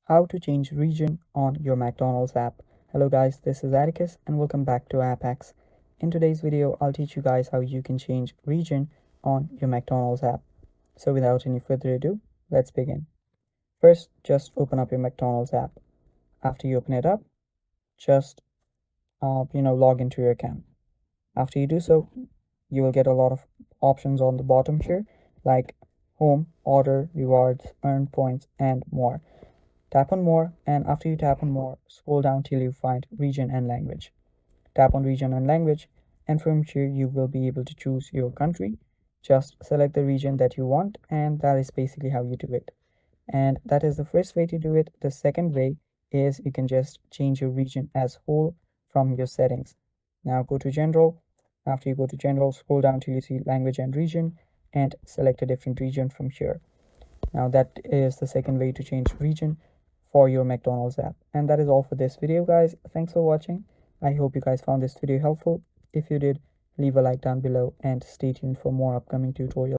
How to change region on your McDonald's app. Hello guys, this is Atticus and welcome back to App Hacks. In today's video, I'll teach you guys how you can change region on your McDonald's app. So without any further ado, let's begin. First, just open up your McDonald's app. After you open it up, just log into your account. After you do so, you will get a lot of options on the bottom here like home, order, rewards, earn points, and more. Tap on more, and after you tap on more, scroll down till you find region and language. Tap on region and language, and from here you will be able to choose your country. Just select the region that you want, and that is basically how you do it. And that is the first way to do it. The second way is you can just change your region as whole from your settings. Now go to general. After you go to general, scroll down till you see language and region, and select a different region from here. Now that is the second way to change region for your McDonald's app. And that is all for this video, guys. Thanks for watching. I hope you guys found this video helpful. If you did, leave a like down below and stay tuned for more upcoming tutorials.